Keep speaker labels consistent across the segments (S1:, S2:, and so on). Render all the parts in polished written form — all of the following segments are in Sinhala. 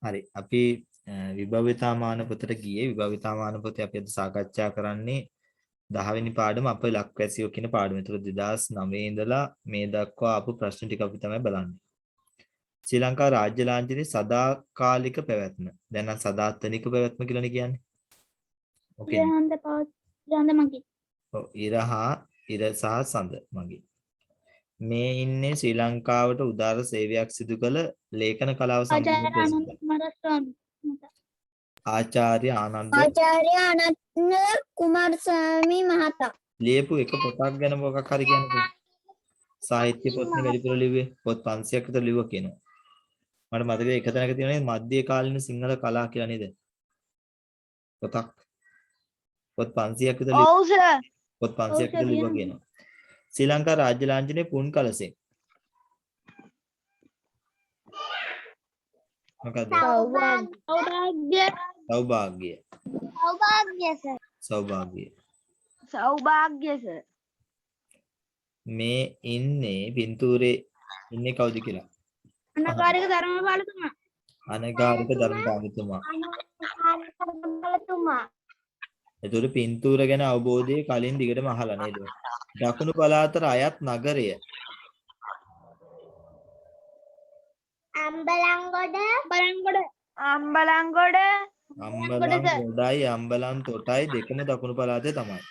S1: හරි. අපි විභවිතාමාන පොතට ගියේ. විභවිතාමාන පොතේ අපි අද සාකච්ඡා කරන්නේ 10 වෙනි පාඩම අපේ ලක්වැසියෝ කියන පාඩම. ඒතර 2009 ඉඳලා මේ දක්වා ආපු ප්‍රශ්න ටික අපි තමයි බලන්නේ. ශ්‍රී ලංකා රාජ්‍ය ලාංඡනයේ සදාකාලික පැවැත්ම. දැන් නම් සදාතනික පැවැත්ම කියලානේ කියන්නේ. ඕකේ.
S2: ඉරහඳ මගේ.
S1: ඔව් ඉර සහ සඳ මගේ. මේ ඉන්නේ ශ්‍රී ලංකාවට උදාර සේවයක් සිදු කළ ලේඛන කලාව සම්බන්ධ ආචාර්ය ආනන්ද
S2: කුමාරස්වාමී මහතා
S1: ලියපු එක පොතක් ගැන මොකක් හරි කියන්නකෝ. සාහිත්‍ය පොත්නේ වැඩිපුර ලිව්වේ පොත් 500ක් විතර ලිව්වා කියනවා. මට මතකයි එක තැනක තියෙනවා මධ්‍ය කාලීන සිංහල කලා කියලා නේද? පොතක්. පොත් 500ක් විතර ලිව්වා.
S2: ඔව් සර්.
S1: පොත් 500ක් විතර ලිව්වා කියනවා. ශ්‍රී ලංකා රාජ්‍ය ලාංඡනයේ පුන් කලසෙන්. මොකද? සෞභාග්‍ය.
S2: සර්.
S1: සෞභාග්‍ය.
S2: සර්.
S1: මේ ඉන්නේ පින්තූරේ ඉන්නේ කවුද කියලා?
S2: අනකාරික ධර්මපාලතුමා.
S1: අනගාരിക ධර්මපාලතුමා. ඒතර පින්තූර ගැන අවබෝධය කලින් දිගටම අහලා නේද? දකුණු පළාතට අයත් නගරය. අම්බලන්ගොඩයි අම්බලන් තොටයි දෙකම දකුණු පළාතේ තමයි.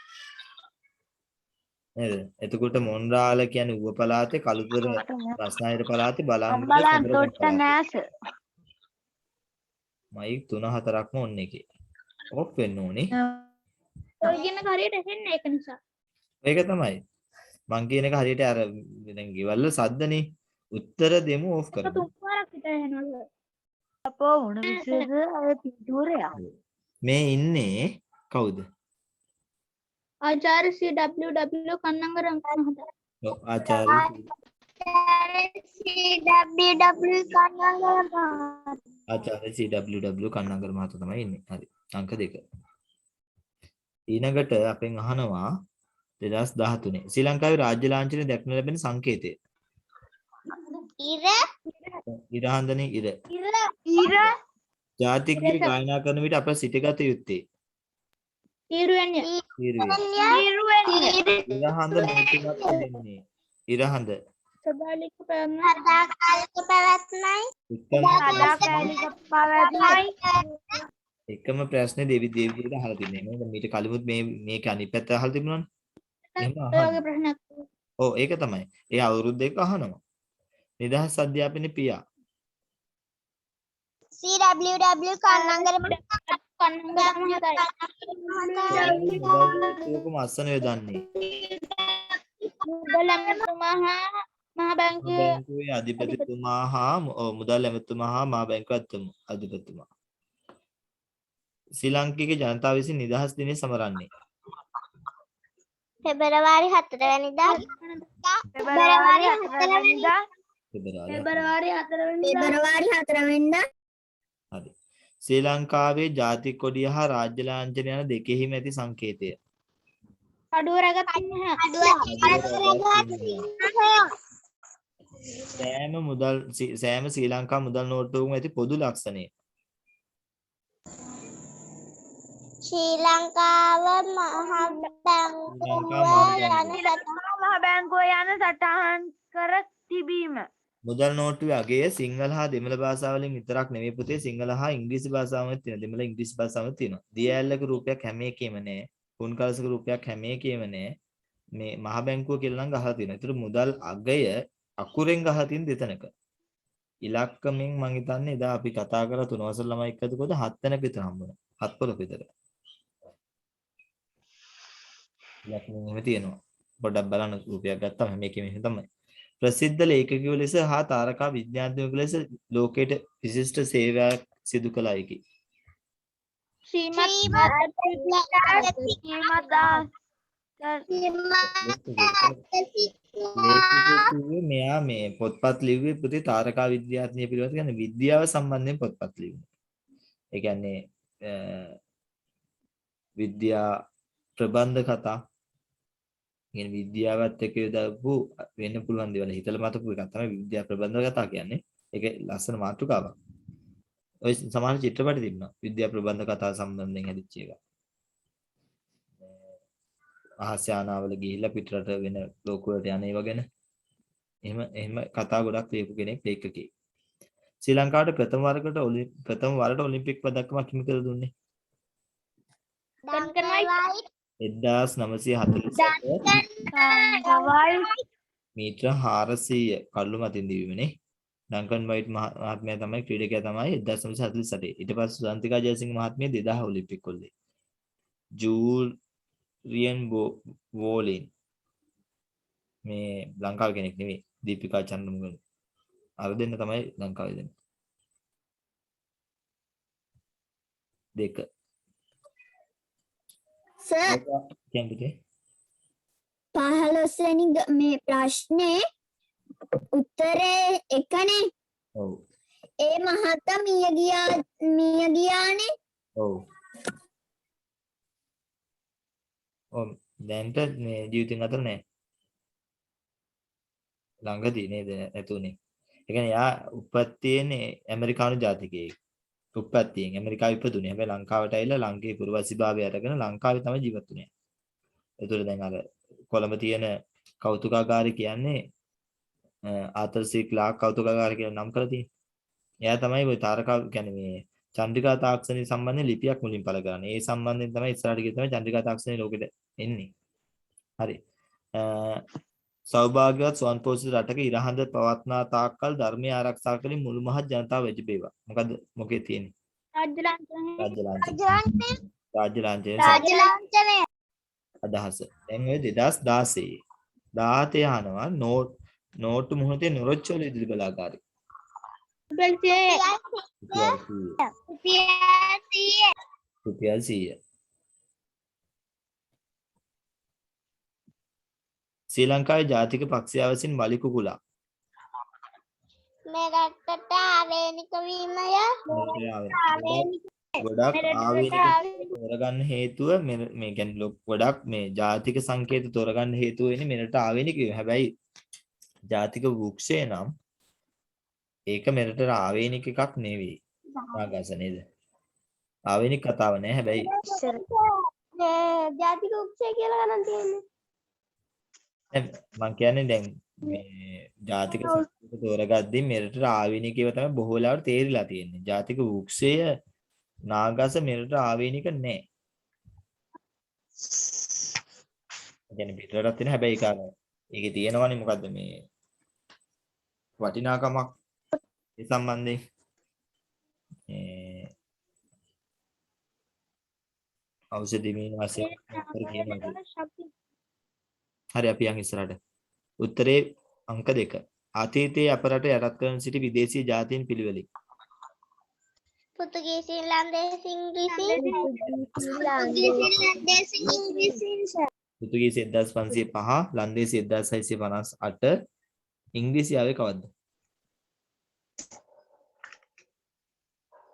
S1: නේද? එතකොට මොන්රාල කියන්නේ ඌව පළාතේ, කළුතර රස්නාහිර පළාතේ,
S2: අම්බලන් තොට නෑස.
S1: මයික් 3-4ක්ම ඔන්න එකේ. ඔෆ් වෙන්න ඕනේ.
S2: ඔය කියන හරියට ඇහෙන්නේ ඒක නිසා.
S1: ඒක තමයි. මං කියන එක හරියට අර දැන් ගෙවල් සද්දනේ. උත්තර දෙමු ඔෆ් කරමු.
S2: තුන්වරක් විතර ඇහෙනවා. අපෝ මොන විශේෂ අය පිටුරයා.
S1: මේ ඉන්නේ කවුද?
S2: ආචාර්ය CWW කන්නංගර මහතා.
S1: ඔව් ආචාර්ය ආචාර්ය CWW කන්නංගර මහතා තමයි ඉන්නේ. හරි. අංක 2. ඊළඟට අපෙන් අහනවා 2013 ශ්‍රී ලංකාවේ රාජ්‍ය ලාංඡනයේ දක්න ලැබෙන සංකේතය. ඉරහඳනේ ඉර. ජාතික ගීත ගායනා කරන විට අප සිටගත යුත්තේ.
S2: ඊරුවන්‍ය.
S1: ඉරහඳ මොකක්ද දෙන්නේ? ඉරහඳ.
S2: සදාකාලික පැවැත්මයි.
S1: එකම ප්‍රශ්නේ දෙවි දෙවියන්ට අහලා තින්නේ. නේද? මීට කලිමුත් මේක අනිත් පැත්ත අහලා තිබුණානේ. එහෙම අහන්න.
S2: ප්‍රශ්නයක්.
S1: ඔව් ඒක තමයි. ඒ අවුරුද්ද එක අහනවා. නිදහස් අධ්‍යාපනයේ පියා.
S2: CWW කන්නංගර මහතායි.
S1: ඔක්කොම අස්සන යොදන්නේ.
S2: මුදල් ඇමතුමා හා මහ
S1: බැංකුවේ අධිපතිතුමා හා මුදල් ඇමතුමා හා මහ බැංකුවේ අධිපතිතුමා. ශ්‍රී ලාංකික ජනතාව විසින් නිදහස් දිනය සමරන්නේ.
S2: පෙබරවාරි 4 වෙනිදා.
S1: හරි. ශ්‍රී ලංකාවේ ජාතික කොඩිය හා රාජ්‍ය ලාංඡනය යන දෙකෙහිම ඇති සංකේතය.
S2: අඩුව රැගත්
S1: සෑම ශ්‍රී ලංකා මුදල් නෝට්ටුවකම ඇති පොදු ලක්ෂණය.
S2: ශ්‍රී ලංකාව මහ බැංකුව යන සටහන් කර තිබීම.
S1: මුදල් නෝට්ටුවේ අගය සිංහල හා දෙමළ භාෂාවලින් විතරක් නෙමෙයි පුතේ සිංහල හා ඉංග්‍රීසි භාෂාවෙන් තියෙනවා. දෙමළ ඉංග්‍රීසි භාෂාවෙන් තියෙනවා. දිය ඇල්ලක රූපයක් හැම එකෙම නෑ. පුන් කලසක රූපයක් හැම එකෙම නෑ. මේ මහ බැංකුව කියලා නම් ගහලා තියෙනවා. ඒතර මුදල් අගය අකුරෙන් ගහලා තියෙන දෙතැනක. ඉලක්කමින් මං හිතන්නේ එදා අපි කතා කරලා 3 වසර ළමයි එක්කද කොහොද 7 තැනක විතර හම්බුණා. 7 පොලක විතර. ඉලක්කමින් එහෙම තියෙනවා. පොඩ්ඩක් බලන්න රූපයක් ගත්තාම හැම එකෙම එහෙම තමයි. ප්‍රසිද්ධ ලේඛකයෝ ලෙස හා තාරකා විද්‍යාඥයෙකු ලෙස ලෝකයට විශිෂ්ට සේවයක් සිදු කළ අයකි. මෙයා මේ පොත්පත් ලිව්වේ පුතේ තාරකා විද්‍යාඥයෙක් පිළිබඳ කියන්නේ විද්‍යාව සම්බන්ධයෙන් පොත්පත් ලිව්වේ. ඒ කියන්නේ විද්‍යා ප්‍රබන්ධ කතා කියන විද්‍යාවත් එක්ක යොදවපු වෙන්න පුළුවන් දේවල් හිතලා මතකු එකක් තමයි විද්‍යා ප්‍රබන්ධ කතා කියන්නේ. ඒක ලස්සන මාතෘකාවක්. ඔය සමහර චිත්‍රපට තිබුණා. විද්‍යා ප්‍රබන්ධ කතා සම්බන්ධයෙන් හැදිච්ච එක. අහස් යානාවල ගිහිල්ලා පිටරට වෙන ලෝක වලට යන ඒවා ගැන. එහෙම කතා ගොඩක් ලියපු කෙනෙක් ලේඛකයෙක්. ශ්‍රී ලංකාවට ප්‍රථම වරට ඔලිම්පික් පදක්කමක් හිමි කර දුන්නේ. 1947 මීටර 400 කඩලු මතින් දිවීමනේ. ඩන්කන් වයිට් මහත්මයා තමයි ක්‍රීඩකයා තමයි 1948. ඊට පස්සේ සුසන්තිකා ජයසිංහ මහත්මිය 2000 ඔලිම්පික් වලදී. ජූලියන් වෝලින් මේ ලංකාව කෙනෙක් නෙවෙයි. දීපිකා චන්ද්‍රමුගල. අර දෙන්න තමයි ලංකාවේ දෙන්න. 2
S2: සර්
S1: කියන්නේ
S2: 15 වෙනි මේ ප්‍රශ්නේ උත්තරේ එකනේ.
S1: ඔව්.
S2: ඒ මහතා මිය ගියානේ.
S1: ඔව්. දැන්ට මේ ජීවිතෙන් අතර නෑ. ළඟදී නේද නැතුනේ. ඒ කියන්නේ යා උපත්තියෙන් ඇමරිකානු ජාතිකයෙක්. උපත්තියෙන් ඇමරිකාවේ ඉපදුනේ. හැබැයි ලංකාවට ඇවිල්ලා ලංකේ පුරවැසිභාවය අරගෙන ලංකාවේ තමයි ජීවත් වුනේ. ඒතර දැන් අර කොළඹ තියෙන කෞතුකාගාරය කියන්නේ ආතර් සී ක්ලාක් කෞතුකාගාරය කියලා නම් කරලා තියෙන්නේ. එයා තමයි ওই තාරකා කියන්නේ මේ චන්ද්‍රිකා තාක්ෂණය සම්බන්ධ ලිපියක් මුලින් පළ කරන්නේ. ඒ සම්බන්ධයෙන් තමයි ඉස්සරහට ගිහින් තමයි චන්ද්‍රිකා තාක්ෂණය ලෝකෙට එන්නේ. හරි. සෞභාග්‍යවත් ස්වයංපෝෂිත රටක ඉරහඳ පවත්නා තාක්කල් ධර්මය ආරක්ෂා කළ මුළු මහත් ජනතාව වැජිබේවා. මොකද මොකේ තියෙන්නේ? රාජ්‍ය ලාංඡනය. අදහස. දැන් ඔය 2016 17 අහනවා නෝට්ටු මොහොතේ නොරොච්චෝල ඉදිරි බලාගාරය. රුපියල් 100. ශ්‍රී ලංකාවේ ජාතික පක්ෂය විසින් බලි කුකුලා
S2: මෙරටට ආවේනික වීමය.
S1: ගොඩක් ආවේනික තෝරගන්න හේතුව මේ කියන්නේ ගොඩක් මේ ජාතික සංකේත තෝරගන්න හේතුව වෙන්නේ මෙරට ආවේනික වීම. හැබැයි ජාතික වෘක්ෂය නම් ඒක මෙරට ආවේනික එකක් නෙවෙයි. නාගස නේද? ආවේනික කතාව නෑ. හැබැයි
S2: ජාතික වෘක්ෂය කියලා ගණන් තියෙන්නේ.
S1: මම කියන්නේ දැන් මේ ජාතික සංකේත තෝරගද්දී මෙරට ආවේනික ඒවා තමයි බොහෝ වෙලාවට තේරිලා තියෙන්නේ. ජාතික වෘක්ෂය නාගස මෙරට ආවේනික නෑ. කියන්නේ පිටරටත් තියෙන හැබැයි ඒකේ තියෙනවනේ මොකද්ද මේ වටිනාකමක් ඒ සම්බන්ධයෙන් ඖෂධ මින වශයෙන් හරි අපි යන් ඉස්සරහට. උත්තරේ අංක 2. අතීතයේ අප රට යටත් කරන සිටි විදේශීය ජාතීන් පිළිවෙලින්.
S2: පෘතුගීසි ලන්දේසි ඉංග්‍රීසි.
S1: පෘතුගීසි 1505, ලන්දේසි 1658, ඉංග්‍රීසි ආවේ කවද්ද?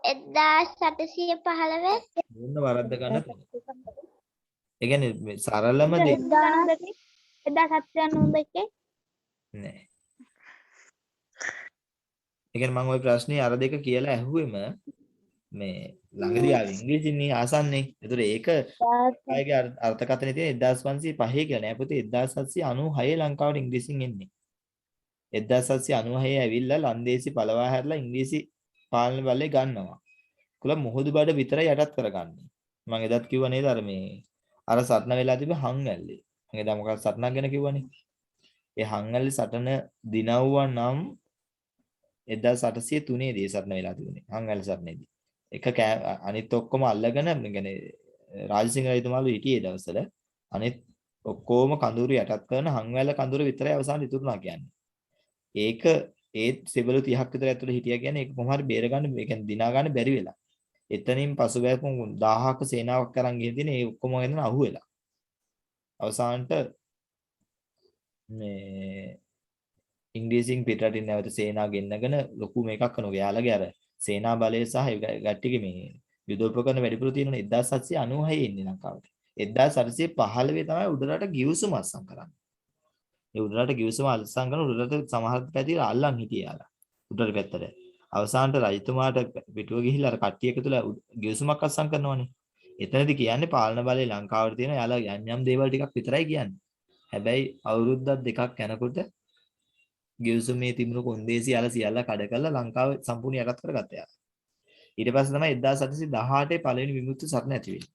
S2: 1815.
S1: මොන වරද්ද ගන්න? ඒ කියන්නේ සරලම දෙක
S2: 1792
S1: නෑ. ඒ කියන්නේ මම ওই ප්‍රශ්නේ අර දෙක කියලා ඇහුවෙම මේ ළඟදී ආවේ ඉංග්‍රීසින්නේ ආසන්නේ. ඒතර ඒක ආයේ අර්ථකථනයේ තියෙන 1505 කියලා නෑ පුතේ 1796 ලංකාවට ඉංග්‍රීසියෙන් එන්නේ. 1796 ඇවිල්ලා ලන්දේසි පළවා හැරලා ඉංග්‍රීසි පාලන බලය ගන්නවා. කුල මුහුදු බඩ විතරයි යටත් කරගන්නේ. මම එදත් කිව්වා නේද අර මේ අර සටන වෙලා තිබෙ හංගැල්ලේ. මම එදා මොකක්ද සටනක් ගැන කිව්වනේ. ඒ හංගැල්ලේ සටන දිනවුවා නම් 1803 දී සටන වෙලා තිබුණේ. හංගැල්ලේ සටනේදී. එක අනිත් ඔක්කොම අල්ලගෙන يعني රාජසිංහ රජතුමාලු හිටියේ දවසල අනිත් ඔක්කොම කඳුරු යටත් කරන හංගැල්ල කඳුරු විතරයි අවසානයේ ඉතුරුනා කියන්නේ. ඒක ඒත් සෙබළු 30ක් විතර ඇතුළේ හිටියා කියන්නේ ඒක කොහොම හරි බේර ගන්න ඒ කියන්නේ දිනා ගන්න බැරි වෙලා. එතනින් පසුබෑපු 1000ක සේනාවක් අරන් ගිහින් ඒ ඔක්කොම ගෙනන අහුවෙලා. අවසානට මේ ඉංග්‍රීසියෙන් පිටරටින් නැවත සේනා ගෙන්නගෙන ලොකු මේකක් කරනවා. යාළගේ අර සේනා බලය සහ ගැට්ටිගේ මේ යුදෝපකරණ වැඩිපුර තියෙනවා 1796 ඉන්නේ ලංකාවට. 1815 තමයි උඩරට ගිවිසුම අත්සන් කරන්නේ. ඒ උඩරට ගිවිසුම අත්සන් කරන උඩරට සමහර පැති අල්ලන් හිටියේ යාලා. උඩරට පැත්තට. අවසානට රජතුමාට පිටුව ගිහිල්ලා අර කට්ටිය එකතුලා ගිවිසුමක් අත්සන් කරනවනේ. එතනදී කියන්නේ පාලන බලය ලංකාවට තියෙන යාලා යම් දේවල් ටිකක් විතරයි කියන්නේ. හැබැයි අවුරුද්දක් දෙකක් යනකොට ගිවිසුමේ තිබුණු කොන්දේසි යාලා සියල්ල කඩ කරලා ලංකාව සම්පූර්ණ යටත් කරගත්තා යාලා. ඊට පස්සේ තමයි 1718 පළවෙනි විමුක්ති සටන ඇති වෙන්නේ.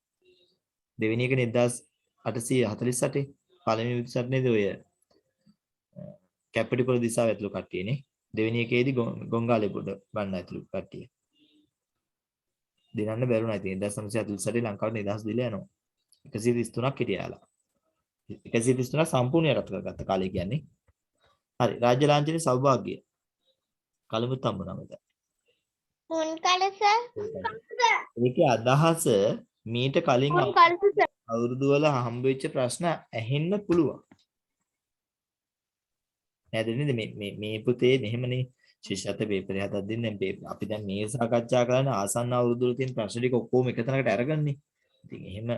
S1: දෙවෙනි එකනේ 1848 පළවෙනි විමුක්ති සටනේදී ඔය කැපිටිපොළ දිසාව ඇතුළු කට්ටියනේ. දෙවෙනි එකේදී ගොංගාලේ පොඩ බණ්ඩ ඇතුළු කට්ටිය. දිනන්න බැරුණා. ඉතින් 1948 ලංකාවට නිදහස් දීලා යනවා. 133ක් හිටියා යාලා. 133ක් සම්පූර්ණ යටත් කරගත්ත කාලේ කියන්නේ. හරි. රාජ්‍ය ලාංඡනයේ සෞභාග්‍ය. කලමුත් හම්බුනා මෙතන.
S3: මුන් කලස
S1: ඒකේ අදහස මීට කලින්
S2: මුන් කලස
S1: අවුරුදු වල හම්බ වෙච්ච ප්‍රශ්න ඇහෙන්න පුළුවන්. නේද මේ පුතේ මෙහෙමනේ ශිෂ්‍යත්ව පේපරේ හදලා දෙන්නේ අපි දැන් මේ සාකච්ඡා කරන ආසන්න අවුරුදු වල තියෙන ප්‍රශ්න ටික ඔක්කොම එක තැනකට අරගන්නේ. ඉතින් එහෙම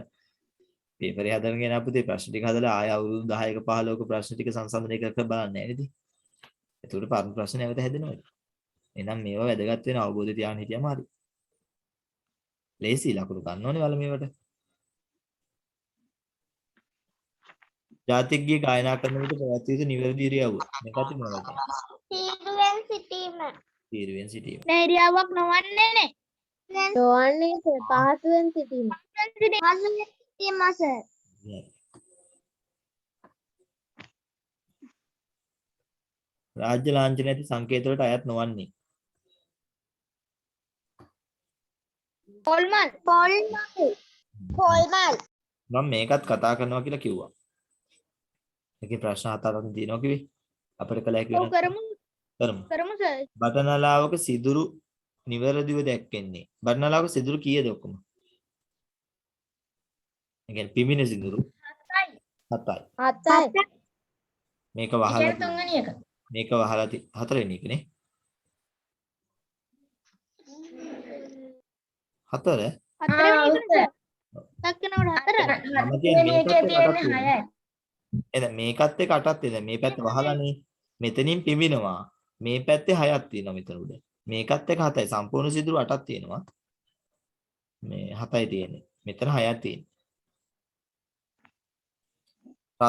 S1: පේපරේ හදගෙන යන පුතේ ප්‍රශ්න ටික හදලා ආය අවුරුදු 10ක 15ක ප්‍රශ්න ටික සංසන්දනය කර බලන්නේ නැහැ නේද? ඒකට පරණ ප්‍රශ්න නැවත හැදෙනවා. එහෙනම් මේවා වැදගත් වෙන අවබෝධය තියාගෙන හිටියම හරි. ලේසි ලකුණු ගන්න ඕනේ වල මේවට. ජාතිකගීය ගායනා කරන විට පැවැත්විය යුතු නිවැරදි ඉරියව්ව. මේකත් මොනවද?
S3: තීරුවෙන් සිටීම
S1: තීරුවෙන් සිටීම.
S2: නේරියාවක් නොවන්නේ නේ.
S3: නොවන්නේ පහසුවෙන් සිටීම පහසුවෙන් සිටීම සර්
S1: රාජ්‍ය ලාංඡනයේ ඇති සංකේත වලට අයත් නොවන්නේ.
S2: පොල්මල්
S3: පොල්මල්
S1: මම මේකත් කතා කරනවා කියලා කිව්වා. ඒකේ ප්‍රශ්න හතරක් තියෙනවා කිව්වේ. අපිට කලයි
S2: ඔව්
S1: කියලා
S2: කරමු
S1: කරමු.
S2: සර්.
S1: බටනලාවක සිදුරු නිවැරදිව දැක්කෙන්නේ. බටනලාවක සිදුරු කීයද ඔක්කොම? ඒ කියන්නේ පිමින සිදුරු 7යි.
S3: 7යි
S1: මේක වහලා
S2: කියන්නේ තුන්වෙනි එක.
S1: මේක වහලා හතරවෙනි එකනේ. 4
S2: හතරවෙනි එක සර්. දක්කනවට 4.
S1: මම කියන්නේ මේකත් එහෙනම් මේකත් එක්ක 8ක් තියෙනවා. මේ පැත්ත වහලානේ. මෙතනින් පිඹිනවා. මේ පැත්තේ 6ක් තියෙනවා මෙතන උඩ. මේකත් එක්ක 7යි. සම්පූර්ණ සිදුරු 8ක් තියෙනවා. මේ 7යි තියෙන්නේ. මෙතන 6ක් තියෙනවා.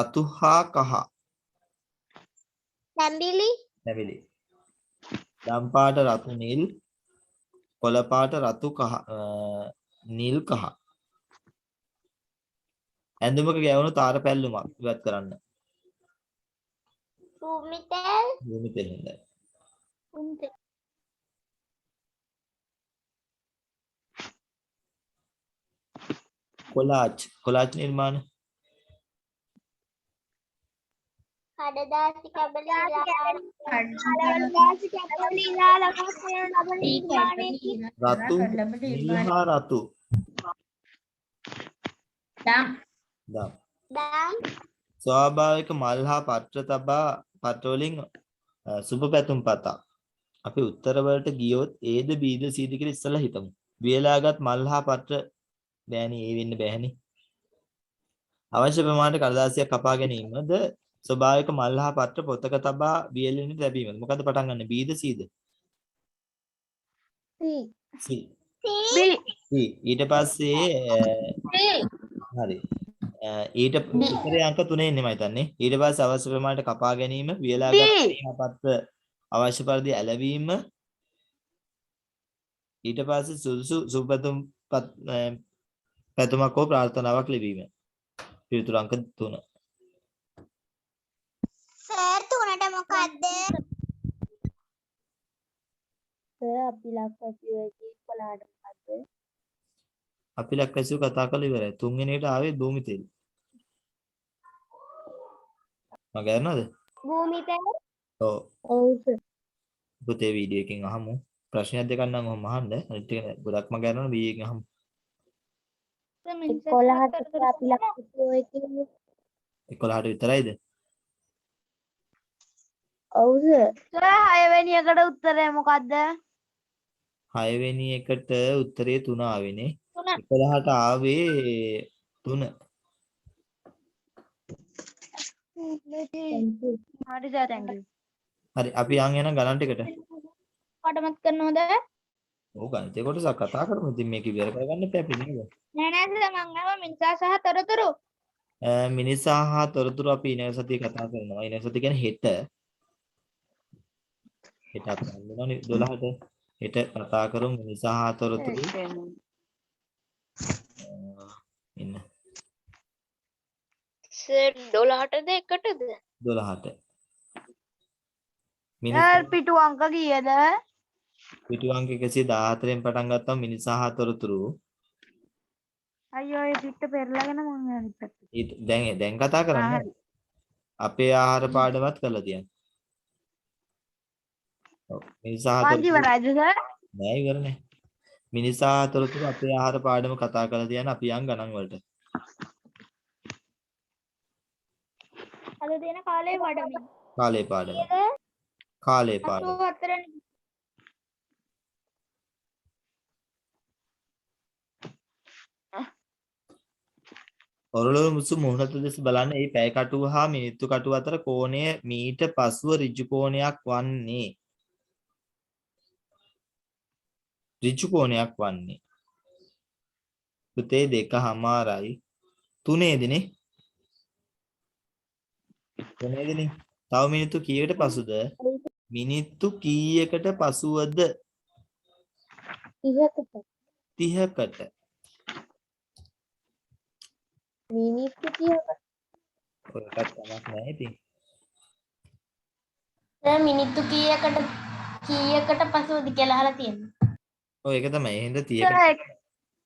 S1: රතු හා කහ. නැවිලි. දම් පාට රතු නිල්, කොළ පාට රතු කහ, නිල් කහ. ඇඳුමක ගැවුණු තාර පැල්ලුමක් ඉවත් කරන්න. භූමි තෙල් හොඳයි. කොලාච් නිර්මාණ.
S3: කඩදාසි කැබලි ඉරාල
S1: රතු නිල් හා රතු. දම්. ස්වාභාවික මල් හා පත්‍ර තබා පත්‍ර වලින් සුබ පැතුම් පතා. අපි උත්තර වලට ගියොත් Aද Bද Cද කියලා ඉස්සෙල්ලා හිතමු. වියලාගත් මල් හා පත්‍ර බෑනේ ඒ වෙන්න බෑනේ. අවශ්‍ය ප්‍රමාණයට කඩදාසියක් කපා ගැනීමද ස්වභාවික මල් හා පත්‍ර පොතක තබා වියලෙන්න ලැබීමද. මොකද්ද පටන් ගන්න? Bද Cද? C. ඊට පස්සේ හරි. ඊට උත්තරේ අංක 3 එන්නේ මම හිතන්නේ. ඊට පස්සේ අවශ්‍ය ප්‍රමාණයට කපා ගැනීම, වියලාගත් පත්‍ර අවශ්‍ය පරිදි ඇලවීම, ඊට පස්සේ සුදුසු සුබපැතුම් පැතුමක් හෝ ප්‍රාර්ථනාවක් ලැබීම. පිළිතුරු අංක 3.
S3: සර් තුනට මොකද්ද?
S2: අපි ලක්වැසියෝගේ 11ට මොකද්ද?
S1: අපි ලක්වැසියෝ කතා කරලා ඉවරයි. තුන්වෙනි එකට ආවේ භූමි තෙල්. මම ගන්නවද?
S3: භූමි තෙල්
S1: ඔව්.
S2: ඔව් සර්.
S1: පුතේ වීඩියෝ එකෙන් අහමු. ප්‍රශ්නයක් දෙකක් නම් ඔහොම අහන්න. අනිත් එක ගොඩක්ම ගන්නවනේ වීඩියෝ එකෙන් අහමු.
S2: 11ට අපි ලක්වැසියෝගේ
S1: 11ට විතරයිද?
S2: ඔව් සර්. සර් 6 වෙනි එකට උත්තරය මොකද්ද?
S1: 6 වෙනි එකට උත්තරේ 3 ආවේනේ. 11ට ආවේ 3.
S2: හරි සර් thank you.
S1: හරි අපි යන් යන ගණන් ටිකට.
S2: පාඩමත් කරනවද?
S1: ඕක ගණිතේ කොටසක් කතා කරමු. ඉතින් මේක ඉවර කරගන්න එපා අපි නේද?
S2: නෑ නෑ සර් මං අහුවා මිනිසා සහ තොරතුරු.
S1: මිනිසා හා තොරතුරු අපි ඊළඟ සතියේ කතා කරනවා. ඊළඟ සතිය කියන්නේ හෙට. හෙට අපි හම්බුනානේ 12ට. හෙට කතා කරමු මිනිසා හා තොරතුරු. ඉන්න
S3: සර් 12ටද 1ටද?
S1: 12ට.
S2: සර් පිටු අංක කීයද?
S1: පිටු අංක 114න් පටන් ගත්තම මිනිසා හා තොරතුරු.
S2: අයියෝ ඒ පිට පෙරලාගෙන මං අනිත් පැත්තට.
S1: දැන් කතා කරන්නේ. අපේ ආහාර පාඩමත් කරලා තියන්න. ඔව් මිනිසා හා
S2: පන්ති
S1: තොරතුරු
S2: වරයිද සර්?
S1: නෑ ඉවර නෑ. මිනිසා හා තොරතුරු අපේ ආහාර පාඩම කතා කරලා තියන්න අපි යන් ගණන් වලට.
S2: අද දෙන කාලේ වඩමින්.
S1: කාලේ පාඩම. කාලේ පාඩම.
S2: 84 නේ.
S1: ඔරලෝර මුසු මුහුණත දෙස බලන්න මේ පැය කටුව හා මිනිත්තු කටුව අතර කෝණය මීට පසුව ඍජු කෝණයක් වන්නේ. ඍජු කෝණයක් වන්නේ. පුතේ 2:00යි 3ේදීනේ. 3ේදීනේ. තව මිනිත්තු කීයකට පසුද? මිනිත්තු කීයකට පසුවද?
S3: 30කට.
S1: 30කට.
S3: මිනිත්තු 30කට.
S1: ඔයකට තමක් නැහැ ඉතින්.
S3: දැන් මිනිත්තු කීයකට පසුවද කියලා අහලා තියෙනවා.
S1: ඔය ඒක තමයි. එහෙනම් 30කට
S2: සර්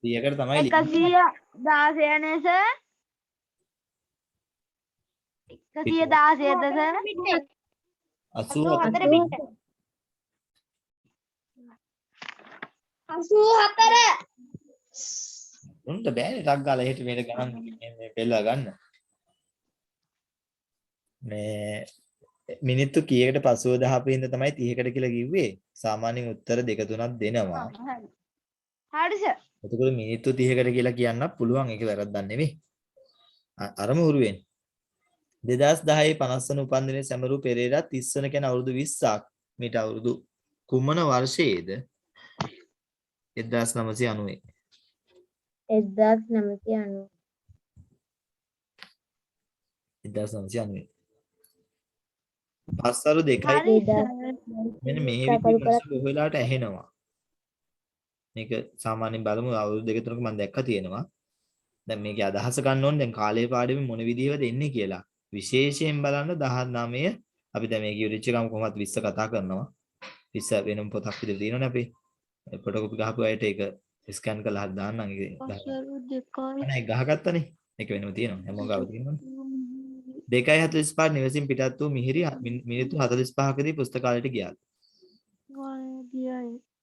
S1: 30කට තමයි ලියන්නේ.
S2: 116 නේ සර්? 116ද සර්?
S1: 84
S3: පිට. 84.
S1: උන්ට බෑනේ ටක් ගාලා එහෙට මෙහෙට ගණන් මේ පෙළලා ගන්න. මේ මිනිත්තු කීයකට පසුව දහපින්ද තමයි 30කට කියලා කිව්වේ. සාමාන්‍යයෙන් උත්තර දෙක තුනක් දෙනවා.
S2: හරි සර්.
S1: එතකොට මිනිත්තු 30කට කියලා කියන්න පුළුවන්. ඒක වැරද්දක් නෙමෙයි. අරම උරුවෙන් 2010 50 වන උපන්දිනයේ සැමරු පෙරේරා 30 වන කියන අවුරුදු 20ක් මීට අවුරුදු කුමන වර්ෂයේද? 1990.
S3: 1990.
S1: 1990. පස්සරු දෙකයි
S2: හරි සර්.
S1: මෙන්න මේ විදිහට ප්‍රශ්න බොහෝ වෙලාවට ඇහෙනවා. මේක සාමාන්‍යයෙන් බලමු අවුරුදු දෙක තුනක මම දැක්කා තියෙනවා. දැන් මේකේ අදහස ගන්න ඕනේ දැන් කාලේ පාඩමේ මොන විදිහවද එන්නේ කියලා. විශේෂයෙන් බලන්න 19 අපි දැන් මේක ඉවරෙච්ච ගමන් කොහොමද 20 කතා කරනවා. 20 වෙනම පොතක් විතර තියෙනවනේ අපි. ෆොටෝකෝපි ගහපු අයට ඒක ස්කෑන් කරලා හරි දාන්නම් ඒක. නෑ ගහගත්තනේ. ඒක වෙනම තියෙනවා. හැමෝම ගාව තියෙනවනේ. 2:45 නිවසින් පිටත් වූ මිහිරි මිනිත්තු 45කදී පුස්තකාලයට ගියා.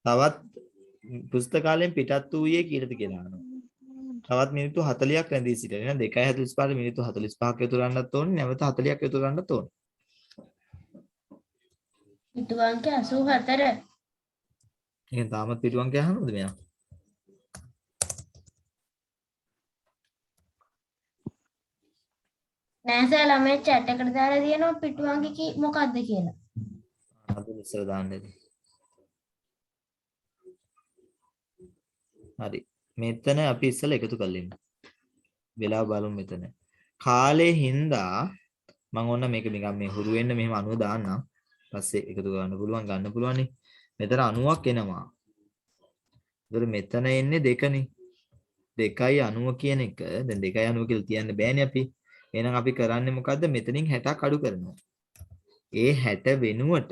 S1: තවත් පුස්තකාලයෙන් පිටත් වූයේ කීයටද කියලා අහනවා. තවත් මිනිත්තු 40ක් රැඳී සිටියා. එහෙනම් 2:45 මිනිත්තු 45ක් යොදු ගන්නත් ඕනේ. නැවත 40ක් යොදු ගන්නත් ඕනේ.
S3: පිටු අංක 84.
S1: එහෙනම් තාමත් පිටු අංකය අහනවද මෙයා?
S3: නෑ සර් ළමයි chat එකට දාලා තියෙනවා පිටු අංක මොකක්ද කියලා.
S1: අද ඉස්සර දාන්නද? හරි. මෙතන අපි ඉස්සෙල්ලා එකතු කරලෙමු. වෙලාව බලමු මෙතන. කාලේ හින්දා මම ඕන මේක නිකන් මේ හුරු වෙන්න මෙහෙම 90 දාන්නම්. පස්සේ එකතු කරන්න පුළුවන් නේ. මෙතන 90ක් එනවා. ඒතර මෙතන එන්නේ 2නේ. 2.90 කියන එක දැන් 2.90 කියලා තියන්න බෑනේ අපි. එහෙනම් අපි කරන්නේ මොකද්ද? මෙතනින් 60ක් අඩු කරනවා. ඒ 60 වෙනුවට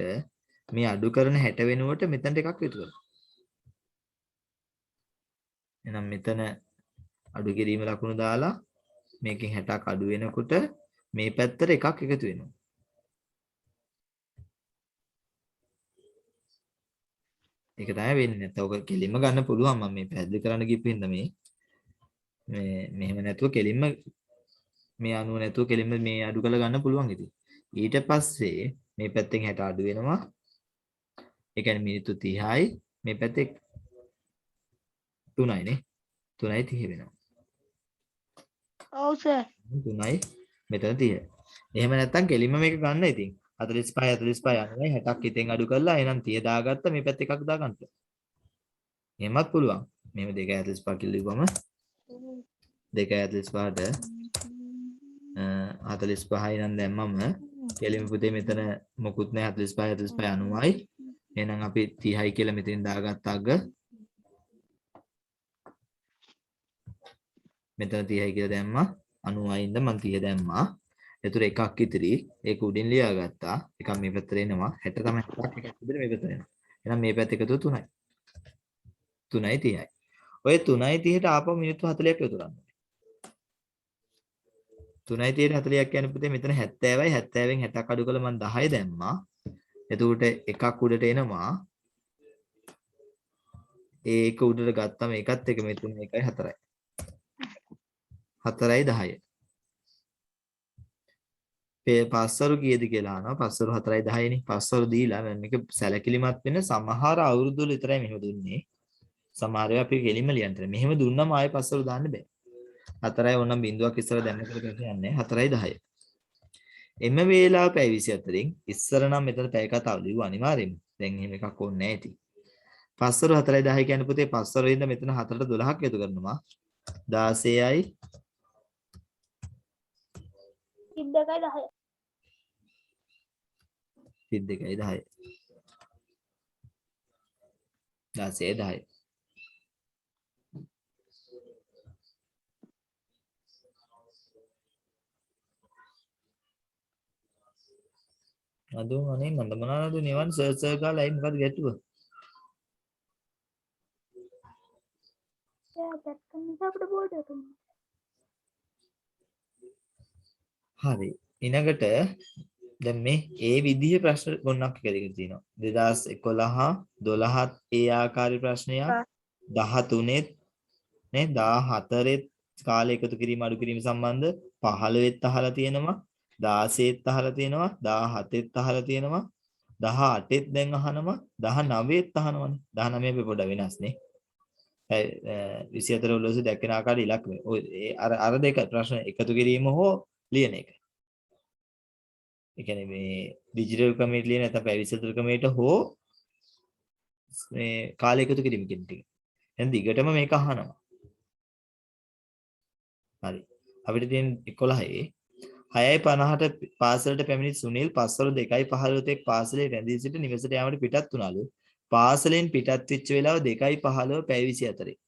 S1: මේ අඩු කරන 60 වෙනුවට මෙතනට එකක් එකතු කරනවා. එහෙනම් මෙතන අඩු කිරීම ලකුණු දාලා මේකෙන් 60ක් අඩු වෙනකොට මේ පැත්තට එකක් එකතු වෙනවා. ඒක තමයි වෙන්නේ. නැත්නම් ඔක කෙලින්ම ගන්න පුළුවන් මම මේ පැහැදිලි කරන්න ගිහින් මේ මෙහෙම නැතුව කෙලින්ම මේ 90 නැතුව කෙලින්ම මේ අඩු කරලා ගන්න පුළුවන් ඉතින්. ඊට පස්සේ මේ පැත්තෙන් 60 අඩු වෙනවා. ඒ කියන්නේ මිනිත්තු 30යි මේ පැත්තේ 3යි නේ. 3යි 30 වෙනවා.
S2: ඔව් සර්.
S1: 3යි මෙතන 30. එහෙම නැත්නම් කෙලින්ම මේක ගන්න ඉතින්. 45 45 යනවා 60ක් හිතෙන් අඩු කරලා එහෙනම් 30 දාගත්ත මේ පැත්ත එකක් දාගන්න. එහෙමත් පුළුවන්. මෙහෙම 2.45 කියලා ලිව්වම 2.45ට 45යි නම් දැම්මම කෙලිම පුතේ මෙතන මොකුත් නැහැ 45 45 90යි. එහෙනම් අපි 30යි කියලා මෙතෙන් දාගත්ත අග මෙතන 30යි කියලා දැම්මා 90යි ඉඳන් මම 30 දැම්මා. ඒතර එකක් ඉතිරි ඒක උඩින් ලියාගත්තා. එකක් මේ පැත්තට එනවා 60 තමයි එකක් ඉතිරි මේ පැත්තට එනවා. එහෙනම් මේ පැත්ත එකතු 3යි. 3යි 30යි. ඔය 3යි 30ට ආපහු මිනිත්තු 40ක් එකතු කරන්න. 3යි 30ට 40ක් කියන්නේ පුතේ මෙතන 70යි 70න් 60ක් අඩු කළා මම 10 දැම්මා. එතකොට එකක් උඩට එනවා. ඒක උඩට ගත්තම ඒකත් එක මෙතන 1යි 4යි. 4යි 10යි. පස්සරු කීයද කියලා අහනවා. පස්සරු 4යි 10යි නේ. පස්සරු දීලා මම මේක සැලකිලිමත් වෙන සමහර අවුරුදු වල විතරයි මෙහෙම දුන්නේ. සමහර ඒවා අපි ගෙලින්ම ලියන්න තියෙනවා. මෙහෙම දුන්නම ආයෙ පස්සරු දාන්න බෑ. 4යි ඕනම් බිඳුවක් ඉස්සර දැම්ම කියලා කියන්නේ 4යි 10යි. එම වේලාව පැය 24න් ඉස්සර නම් මෙතන පැය කතාව ලිව්වා අනිවාර්යෙන්ම. දැන් එහෙම එකක් ඕනේ නැහැ ඉතින්. පස්සරු 4යි 10යි කියන්නේ පුතේ පස්සරු ඉඳන් මෙතන 4ට 12ක් එකතු කරනවා. 16යි
S2: 32යි 10යි.
S1: 32යි 10යි. 16යි 10යි. අදෝ අනේ මන්ද මොනවාද නිවන් සර්ච් කරලා ඇයි මොකද ගැටුව?
S2: එයා දැක්කම අපිට බෝඩ් එක
S1: හරි. ඊළඟට දැන් මේ ඒ විදිහේ ප්‍රශ්න ගොන්නක් එක දෙක තියෙනවා. 2011 12ත් ඒ ආකාරي ප්‍රශ්නයක් 13ත් නේ 14ත් කාලය එකතු කිරීම අඩු කිරීම සම්බන්ධ 15ත් අහලා තියෙනවා 16ත් අහලා තියෙනවා 17ත් අහලා තියෙනවා 18ත් දැන් අහනවා 19ත් අහනවානේ 19 අපි පොඩ වෙනස් නේ 24 ඔලොස්සේ දැක්කන ආකාරي ඉලක්කම ඔය අර දෙක ප්‍රශ්න එකතු කිරීම හෝ ලියන එක. ඒ කියන්නේ මේ ඩිජිටල් ක්‍රමයට ලියන නැත්නම් පැය 24 ක්‍රමයට හෝ මේ කාලය එකතු කිරීම කියන ටික. දැන් දිගටම මේක අහනවා. හරි. අපිට තියෙන 11 6:50ට පාසලට පැමිණි සුනිල් පස්වරු 2:15 තෙක් පාසලේ රැඳී සිට නිවසට යාමට පිටත් වුණාලු. පාසලෙන් පිටත් වෙච්ච වෙලාව 2:15 පැය 24.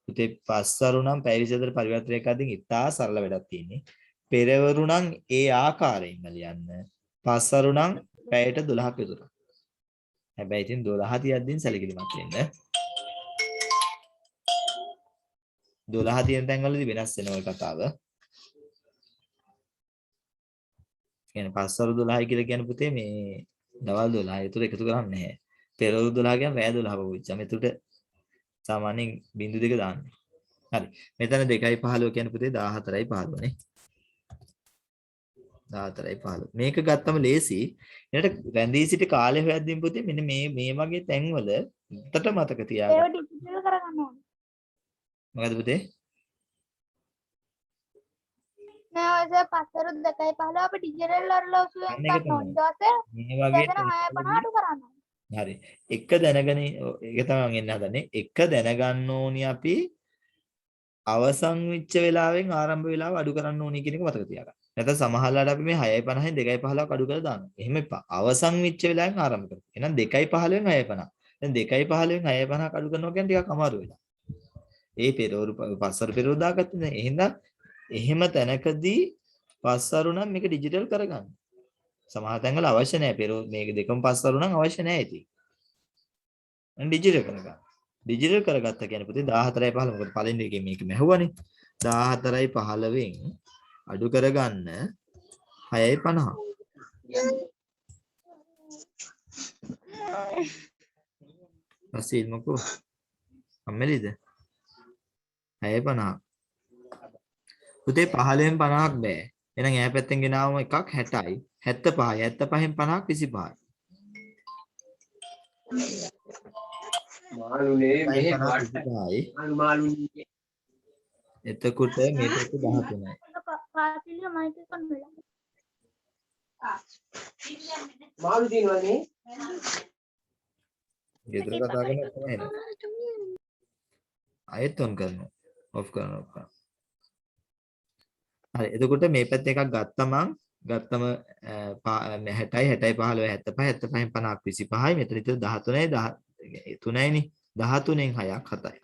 S1: පුතේ පස්වරු නම් පැය 24 පරිවර්තනයක් අදින් ඉතා සරල වැඩක් තියෙන්නේ. පෙරවරු නම් ඒ ආකාරයෙන්ම ලියන්න. පස්වරු නම් පැයට 12ක් විතර. හැබැයි ඉතින් 12 තියද්දින් සැලකිලිමත් වෙන්න. 12 තියෙන තැන්වලදී වෙනස් වෙන ඔය කතාව. කියන්නේ පස්වරු 12යි කියලා කියන්නේ පුතේ මේ දවල් 12. ඒතර එකතු කරන්නේ නැහැ. පෙරවරු 12 කියන්නේ රෑ 12 පොවිච්චා. මෙතනට සාමාන්‍යයෙන් බිංදු දෙක දාන්නේ. හරි. මෙතන 2:15 කියන්නේ පුතේ 14:15 නේ. 14:15. මේක ගත්තම ලේසි. ඊට රැඳී සිට කාලය හොයද්දී පුතේ මෙන්න මේ වගේ තැන්වල උත්තර මතක තියාගන්න.
S2: ඒව ඩිජිටල් කරගන්න ඕනේ.
S1: මොකද පුතේ?
S2: නෑ ඔය පස්වරු 2:15 අපි ඩිජිටල් ඔරලෝසුවෙන්
S1: අන්න ඒක
S2: ගන්න ඕනේ.
S1: තමයි.
S2: ඊට
S1: මේ
S2: පස්සේ
S1: වගේ
S2: එතන 6:50 අඩු කරන්න ඕනේ.
S1: හරි. එක දැනගෙන ඒක තමයි මම එන්න හදන්නේ. එක දැනගන්න ඕනි අපි අවසන් වෙච්ච වෙලාවෙන් ආරම්භ වෙලාව අඩු කරන්න ඕනි කියන එක මතක තියාගන්න. නැත්නම් සමහරවිට අපි මේ 6:50න් 2:15ක් අඩු කරලා දානවා. එහෙම එපා. අවසන් වෙච්ච වෙලාවෙන් ආරම්භ කරමු. එහෙනම් 2:15න් 6:50. දැන් 2:15න් 6:50ක් අඩු කරනවා කියන්නේ ටිකක් අමාරු වෙනවා. ඒ පෙරවරු පස්වරු පෙරවරු දාගත්තේ නේ. එහෙම තැනකදී පස්වරු නම් මේක ඩිජිටල් කරගන්න. සමහර තැන්වල අවශ්‍ය නැහැ. පෙරවරු මේක දෙකම පස්වරු නම් අවශ්‍ය නැහැ ඉතින්. ඩිජිටල් කරගන්න. ඩිජිටල් කරගත්ත කියන්නේ පුතේ 14:15 මොකද පළවෙනි එකේ මේක මැහුවනේ 14:15න් අඩු කරගන්න 6:50 අසීල් මොකෝ අම්මෙලිද 6:50 පුතේ 15න් 50ක් බෑ එහෙනම් ඈ පැත්තෙන් ගෙනාවම එකක් 60යි 75යි 75න් 50ක් 25යි
S4: මාළුනේ මෙහෙ
S1: මාළුනේ එතකොට මේක 13යි
S2: පාසිලිය මයික් එක කොන් වෙලා.
S4: මාළු දිනවනේ.
S1: ගෙදර කතා කරන තමයි නේද? ආයෙත් on කරනවා. off කරනවා. හරි. එතකොට මේ පැත්ත එකක් ගත්තම 60යි 60යි 15 75 75න් 50ක් 25යි මෙතන ඉතින් 13යි 3යිනේ 13න් 6ක් 7යි.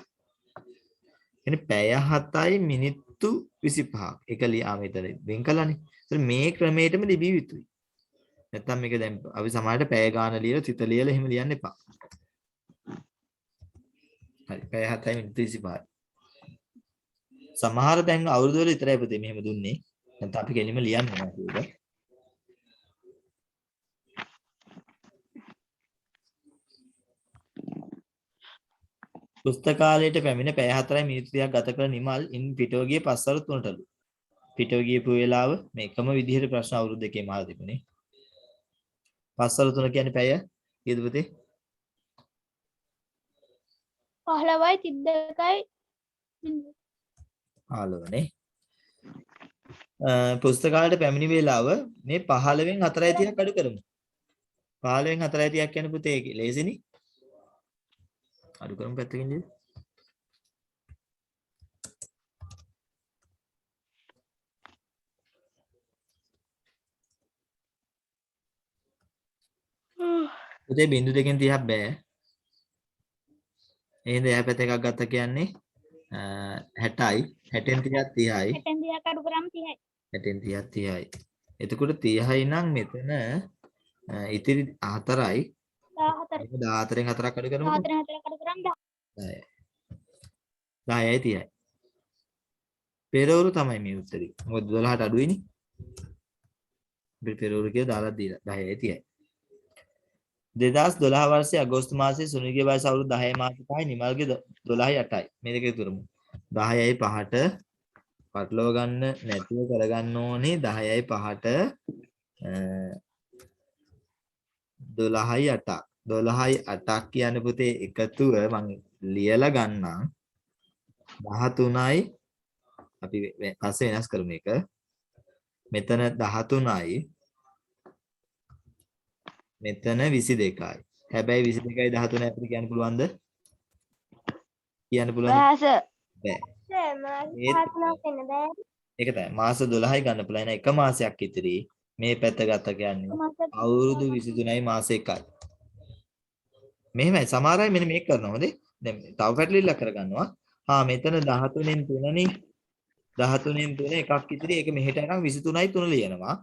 S1: එනේ පැය 7යි මිනිත්තු 25ක්. එක ලියා මෙතන වෙන් කළානේ. ඒත් මේ ක්‍රමයටම ලිබිය යුතුයි. නැත්තම් මේක දැන් අපි සමහරට පැය ගාන ලියලා සිත ලියලා එහෙම ලියන්න එපා. හරි. පැය 7යි මිනිත්තු 25යි. සමහර දැන් අවුරුදු වල විතරයි පුතේ මෙහෙම දුන්නේ. නැත්නම් අපි කෙලින්ම ලියන්න ඕනේ ඒක. පුස්තකාලයට පැමිණ පැය 4යි මිනිත්තු 30ක් ගත කළ නිමල් ඉන් පිටව ගියේ පස්වරු 3ටලු. පිටව ගියපු වෙලාව මේකම විදිහට ප්‍රශ්න අවුරුදු දෙකේ මාර තිබුණේ. පස්වරු 3 කියන්නේ පැය කීයද පුතේ?
S2: 15යි 32යි
S1: 15නේ. පුස්තකාලයට පැමිණි වේලාව මේ 15න් 4:30ක් අඩු කරමු. 15න් 4:30ක් කියන්නේ පුතේ ලේසිනේ. අඩු කරමු පැත්තකින් නේද? පුතේ බිංදු දෙකෙන් 30ක් බෑ. එහෙනම් එහා පැත්ත එකක් ගත්ත කියන්නේ 60යි 60න් 30ක් 30යි
S2: 60ක් අඩු කරාම 30යි.
S1: 60න් 30ක් 30යි. එතකොට 30යි නම් මෙතන ඉතිරි 4යි
S2: 14
S1: 14න් 4ක් අඩු කරමුකෝ
S2: 14 අඩු කරාම
S1: 10යි 10යි 30යි. පෙරවරු තමයි මේ උත්තරේ. මොකද 12ට අඩුයිනේ. අපි පෙරවරු කියලා දාලා දීලා 10යි 30යි. 2012 වර්ෂයේ අගෝස්තු මාසයේ සුනිල්ගේ වයස අවුරුදු 10 මාස 5යි නිමල්ගේ 12යි 8යි. මේ දෙක ඉතුරුමු. 10යි 5ට පටලව ගන්න නැතුව කරගන්න ඕනේ 10යි 5ට 12යි 8ක්. 12යි 8ක් කියන්නේ පුතේ එකතුව මම ලියලා ගන්නම් 13යි අපි පස්සේ වෙනස් කරමු මේක. මෙතන 13යි මෙතන 22යි. හැබැයි 22යි 13යි අපිට කියන්න පුළුවන්ද? කියන්න පුළුවන්ද? බෑ. ඒක තමයි. මාස 12යි ගන්න පුළුවන්. එක මාසයක් ඉතිරි. මේ පැත්ත ගත්ත කියන්නේ අවුරුදු 23යි මාස 1යි. මෙහෙමයි සමහර අය මෙන්න මේක කරනවා හොඳේ. දැන් තව පැටලිල්ලක් කරගන්නවා. මෙතන 13න් 3නේ. 13න් 3 එකක් ඉතිරි. ඒක මෙහෙට යනවා 23යි 3 ලියනවා.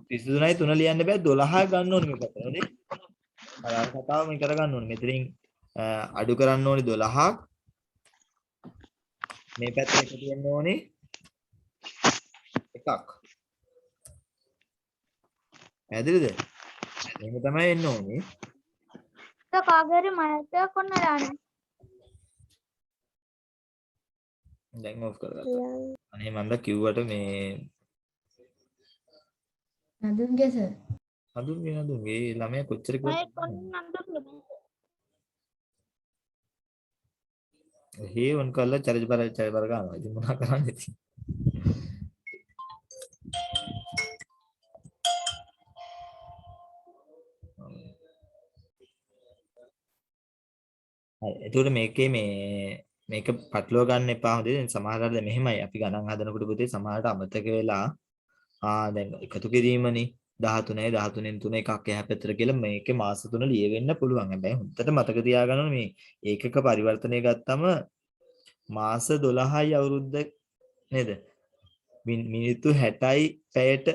S1: 23යි 3 ලියන්න බෑ 12 ගන්න ඕනේ මේකට හොඳේ. අර කතාව මේ කරගන්න ඕනේ. මෙතනින් අඩු කරන්න ඕනේ 12ක්. මේ පැත්තේ එකතු වෙන්න ඕනේ එකක්. ඇදෙලද? මේක තමයි එන්න ඕනේ.
S2: කාගේරි මයික් එක කොන්න දාන්න.
S1: දැන් ඔෆ් කරගත්තා. අනේ මන්ද කිව්වට මේ
S3: නදුන්ගේ සර්.
S1: නදුන්ගේ ළමයා කොච්චර
S2: මයික් කොන්න නන්දුන්ගේ.
S1: හේවන් කරලා චරිත බර ගන්නවා. ඉතින් මොනා කරන්නේ ඉතින්. හරි. එතකොට මේකේ මේක පටලවා ගන්න එපා හොඳේ. දැන් සමහරවිට මෙහෙමයි අපි ගණන් හදනකොට පුතේ සමහරට අමතක වෙලා දැන් එකතු කිරීමනේ 13යි 13න් 3 එකක් එහා පැත්තට කියලා මේකේ මාස 3 ලියවෙන්න පුළුවන්. හැබැයි හොඳට මතක තියාගන්න ඕනේ මේ ඒකක පරිවර්තනය ගත්තම මාස 12යි අවුරුද්ද නේද? මිනිත්තු 60යි පැයට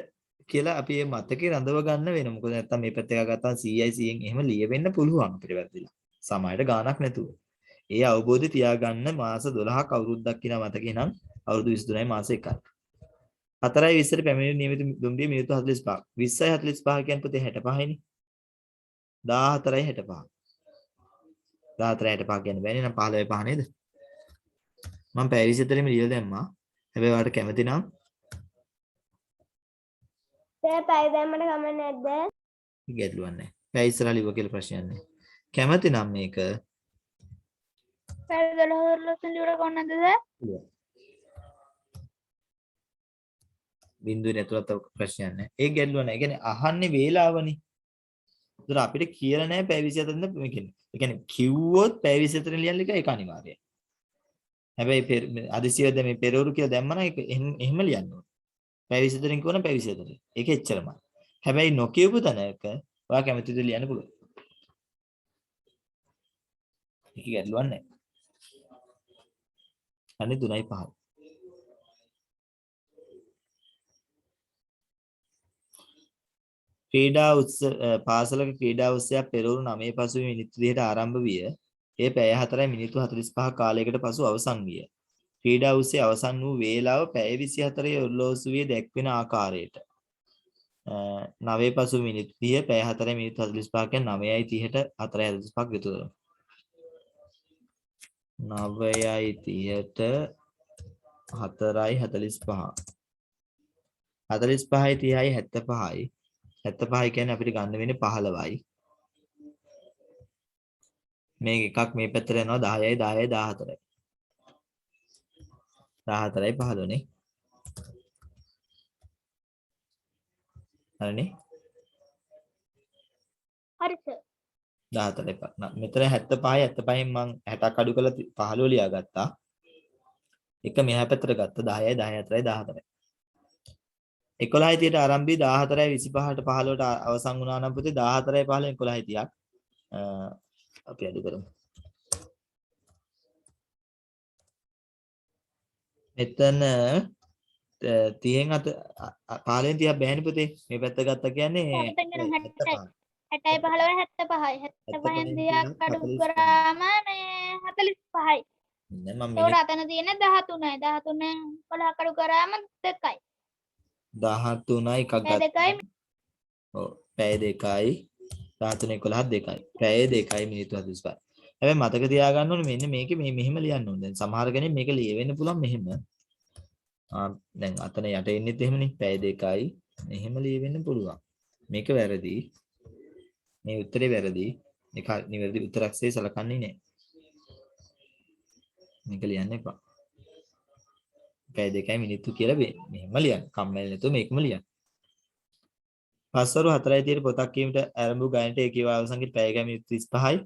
S1: කියලා අපි මේ මතකේ රඳව ගන්න වෙනවා. මොකද නැත්තම් මේ පැත්ත එක ගත්තාම 100යි 100න් එහෙම ලියවෙන්න පුළුවන් අපිට වැරදිලා. සමහරට ගාණක් නැතුව. ඒ අවබෝධය තියාගන්න මාස 12ක් අවුරුද්දක් කියන මතකේ නම් අවුරුදු 23යි මාස 1යි. 4යි 20ට පැමිණි නියමිත දුම්රිය මිනිත්තු 45ක්. 20යි 45 කියන්නේ පුතේ 65යිනේ. 14යි 65. 14යි 65 කියන්න බෑනේ නම් 15යි 5 නේද? මම පැය 24ෙම ලියලා දැම්මා. හැබැයි ඔයාලට කැමති නම්
S2: පැය දැම්මට කමක් නැද්ද?
S1: ගැටලුවක් නැහැ. පැය ඉස්සරහා ලිව්ව කියලා ප්‍රශ්නයක් නැහැ. කැමති නම් මේක
S2: පැය 12 වලට ලියලා කොන්නද?
S1: බිඳුවේ ඇතුළත ප්‍රශ්නයක් නැහැ. ඒ ගැටලුව නැහැ. ඒ කියන්නේ අහන්නේ වේලාවනේ. ඒතර අපිට කියලා නැහැ පැය 24 ඉඳන් මේ කියන්නේ. ඒ කියන්නේ කිව්වොත් පැය 24 ලියන්න එක ඒක අනිවාර්යයි. හැබැයි අදිසියද මේ පෙරවරු කියලා දැම්ම නම් ඒක එහෙම ලියන්න ඕනේ. පැය 24 කියවන පැය 24. ඒක එච්චරමයි. හැබැයි නොකියපු තැනක ඔයා කැමති දේ ලියන්න පුළුවන්. ඒක ගැටලුවක් නැහැ. අනේ 3:05. පාසලක ක්‍රීඩා උත්සවයක් පෙරවරු 9 පසුව මිනිත්තු 30ට ආරම්භ විය. එය පැය 4 මිනිත්තු 45 කාලයකට පසු අවසන් විය. ක්‍රීඩා උත්සවය අවසන් වූ වේලාව පැය 24 ඔරලෝසුවේ දැක්වෙන ආකාරයට 9 පසු මිනිත්තු 30 පැය 4 මිනිත්තු 45 කියන්නේ 9:30ට 4:45ක් විතර. 9:30ට 4:45. 45යි 30යි 75යි. 75 කියන්නේ අපිට ගන්න වෙන්නේ 15යි. මේක එකක් මේ පැත්තට යනවා 10යි 10යි 14යි. 14යි 15 නේ. හරිනේ.
S3: හරි සර්.
S1: 14යි 15. මෙතන 75යි 75න් මම 60ක් අඩු කරලා 15 ලියාගත්තා. එක මෙහා පැත්තට ගත්තා 10යි 14යි 14යි. 11යි 30ට ආරම්භ වී 14යි 25ට 15ට අවසන් වුණා නම් පුතේ 14යි 15 11යි 30ක් අපි අඩු කරමු. මෙතන 30න් 15න් 30ක් බෑනේ පුතේ. මේ පැත්ත ගත්තා කියන්නේ
S3: 60යි
S1: 75.
S3: 15යි 75න් 10ක් අඩු කරාම මේ 45යි.
S1: නෑ මම
S3: ඒකට අතන තියෙන 13යි 13න් 15ක් අඩු කරාම 2යි.
S1: 13යි එකක්
S3: පැය
S1: ගත්තා.
S3: 2යි.
S1: ඔව් පැය 2යි 13 11 2යි. පැය 2යි මිනිත්තු 45. හැබැයි මතක තියාගන්න ඕනේ මෙන්න මේකේ මේ මෙහෙම ලියන්න ඕනේ. දැන් සමහර කෙනෙක් මේක ලියවෙන්න පුළුවන් මෙහෙම. දැන් අතන යට එන්නෙත් එහෙමනේ. පැය 2යි මෙහෙම ලියවෙන්න පුළුවන්. මේක වැරදි. මේ උත්තරේ වැරදි. ඒක නිවැරදි උත්තරක්සේ සලකන්නේ නැහැ. මේක ලියන්න එපා. පැය 2යි මිනිත්තු කියලා මෙහෙම ලියන්න. කම්මැලි නැතුව මේකම ලියන්න. පස්වරු 4:30 පොතක් කියීමට ආරම්භ ගායනට ඒකේ අවසන්ගේ පැය ගාන මිනිත්තු 35යි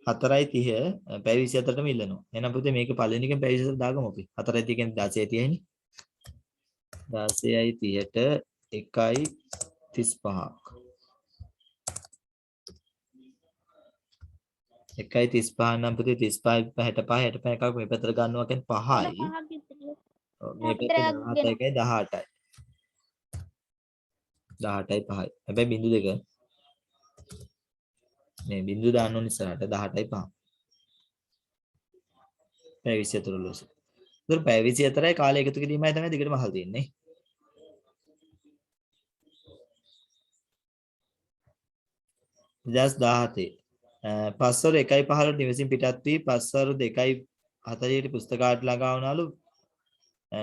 S1: 4:30 පැය 24ටම ඉල්ලනවා. එහෙනම් පුතේ මේක පළවෙනි එකෙන් පැය 24 දාගමු අපි. 4:30 කියන්නේ 16:30යිනේ. 16:30ට 1:35ක්. 1:35 නම් පුතේ 35 65 65 එකක් මේ පැත්තට ගන්නවා කියන්නේ 5යි. මේ පැත්තේ 17යි 18යි. 18යි 5යි. හැබැයි බිංදු දෙක මේ බිංදු දාන්න ඕන ඉස්සරහට 18යි 5. පැය 24 ලෝස. ඒතර පැය 24යි කාලය එකතු කිරීමයි තමයි දිගටම අහලා තියෙන්නේ. ඉතින් 17. පස්වරු 1:15ට නිවසින් පිටත් වී පස්වරු 2:40ට පුස්තකාලයට ළඟා වුණාලු.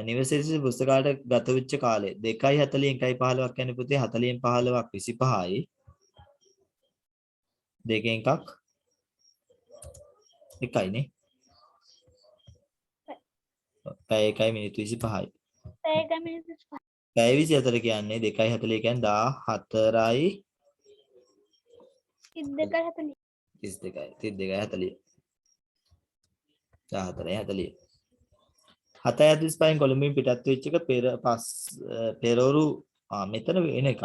S1: නිවසේ පුස්තකාලයට ගත වෙච්ච කාලය 2:40න් 1:15ක් කියන්නේ පුතේ 40න් 15ක් 25යි. දෙකෙන් එකක් එකයිනේ. පැය 1යි මිනිත්තු 25යි.
S3: පැය 1 මිනිත්තු 25යි.
S1: පැය 24 කියන්නේ 2:40 කියන්නේ 14යි
S3: 32:40.
S1: 32:40. 14:40. 7:35න් කොළඹින් පිටත් වෙච්ච එක පෙරවරු මෙතන වෙන එක.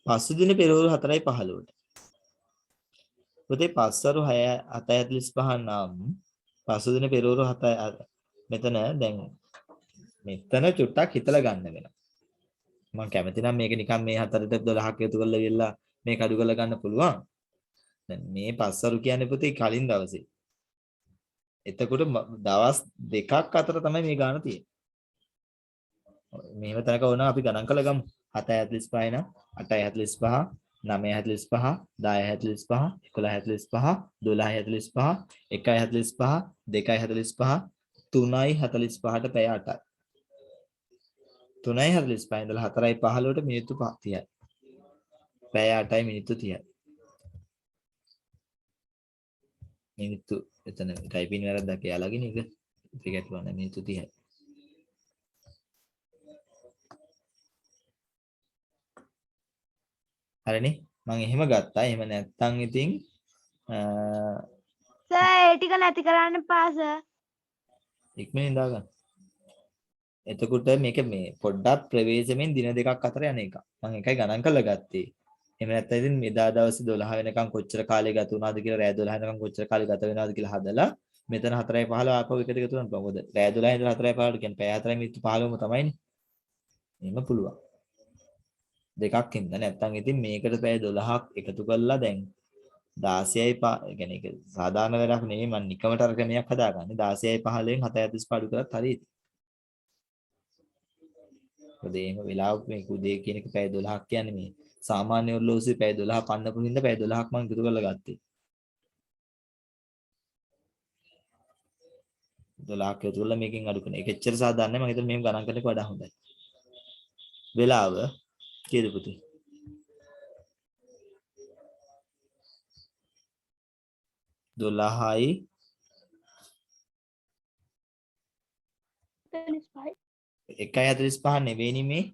S1: පසු දින පෙරවරු 4:15ට. පුතේ පස්වරු 7:45 නම් පසු දින පෙරවරු 7 මෙතන දැන් මෙතන චුට්ටක් හිතලා ගන්න වෙනවා. මම කැමති නම් මේක නිකන් මේ 4ට 12ක් එකතු කරලා ගිහලා මේක අඩු කරලා ගන්න පුළුවන්. දැන් මේ පස්වරු කියන්නේ පුතේ කලින් දවසේ. එතකොට දවස් දෙකක් අතර තමයි මේ ගාන තියෙන්නේ. මේව තැනක ඕන අපි ගණන් කරලා ගමු. 7:45 නම් 8:45 9:45 10:45 11:45 12:45 1:45 2:45 3:45ට පැය 8යි. 3:45 ඉඳලා 4:15ට මිනිත්තු 30යි. පැය 8යි මිනිත්තු 30යි. මිනිත්තු එතන ටයිපින් වැරද්දක් යාළගේ නේද? ටිකට් වන්න මිනිත්තු 30යි. හරිනේ මම එහෙම ගත්තා එහෙම නැත්තම් ඉතින්
S2: සර් ඒ ටික නැති කරන්න එපා සර්.
S1: ඉක්මනින් දාගන්න. එතකොට මේක මේ පොඩ්ඩක් ප්‍රවේශමෙන් දින දෙකක් අතර යන එක. මම එකයි ගණන් කරලා ගත්තේ. එහෙම නැත්නම් ඉතින් මෙදා දවසේ 12 වෙනකන් කොච්චර කාලය ගත වුණාද කියලා රෑ 12 වෙනකන් කොච්චර කාලය ගත වෙනවද කියලා හදලා මෙතන 4:15 ආපහු එකට එකතු කරන්න පුළුවන්. මොකද රෑ 12 ඉඳලා 4:15 කියන්නේ පැය 4:15ම තමයිනේ. එහෙම පුළුවන්. දෙකක් ඉඳ නැත්නම් ඉතින් මේකට පැය 12ක් එකතු කරලා දැන් 16යි කියන්නේ ඒක සාධාරණ වැඩක් නෙමෙයි මම නිකමට අර ක්‍රමයක් හදාගන්නේ 16යි 15න් 7:35 අඩු කරත් හරියි. මොකද එහෙම වෙලාවක මේක උදේ කියන එක පැය 12ක් කියන්නේ මේ සාමාන්‍ය ඔරලෝසුවේ පැය 12 පන්නපු හින්දා පැය 12ක් මම එකතු කරලා ගත්තේ. 12ක් එකතු කරලා මේකෙන් අඩු කරන එක එච්චර සාධාරණ නැහැ මම හිතන්නේ මෙහෙම ගණන් කරන එක වඩා හොඳයි. වෙලාව කීයද පුතේ? 12යි 1:45 නෙවෙයිනේ මේ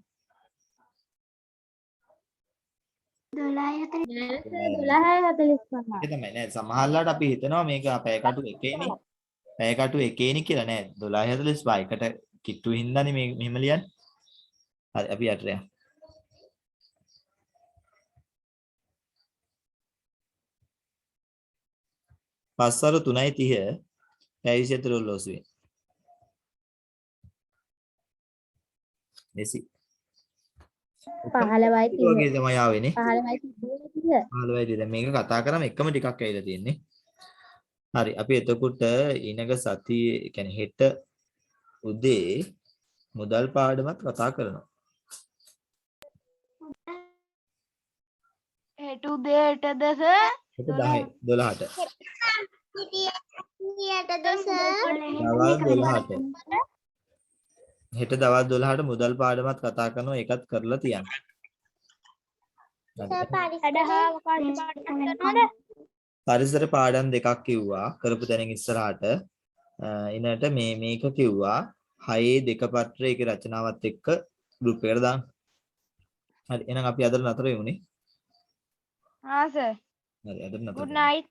S2: 12:45.
S1: ඒක තමයි නෑ සමහරලාට අපි හිතනවා මේක පැයකටු එකේනේ පැයකටු එකේනේ කියලා නෑ 12:45 එකට කිට්ටු හින්දානේ මේ මෙහෙම ලියන්නේ. හරි අපි යට යමු. පස්වරු 3:30 පැය 24 ඔරලෝසුවේ. මෙසි
S2: 15:30.
S1: වගේ තමයි ආවෙනේ
S2: 15:30.
S1: 15යි දැන් මේක කතා කරාම එකම ටිකක් ඇවිල්ලා තියෙන්නේ. හරි අපි එතකොට ඊනක සතියේ කියන්නේ හෙට උදේ මුදල් පාඩමත් කතා කරනවා.
S2: හෙට උදේටද සර්?
S1: හෙට 10 12ට. දවල් 12ට. හෙට දවල් 12ට මුදල් පාඩමත් කතා කරනවා ඒකත් කරලා තියන්න. පරිසර පාඩම් දෙකක් කිව්වා කරපු දැනින් ඉස්සරහට ඊනට මේක කිව්වා 6 දෙක පත්‍රයේ ඒකේ රචනාවත් එක්ක ගෲප් එකට දාන්න. හරි එහෙනම් අපි අදට නතර වෙමුනේ.
S2: ආ සර්.
S1: හරි අදට නතර.
S2: Good night.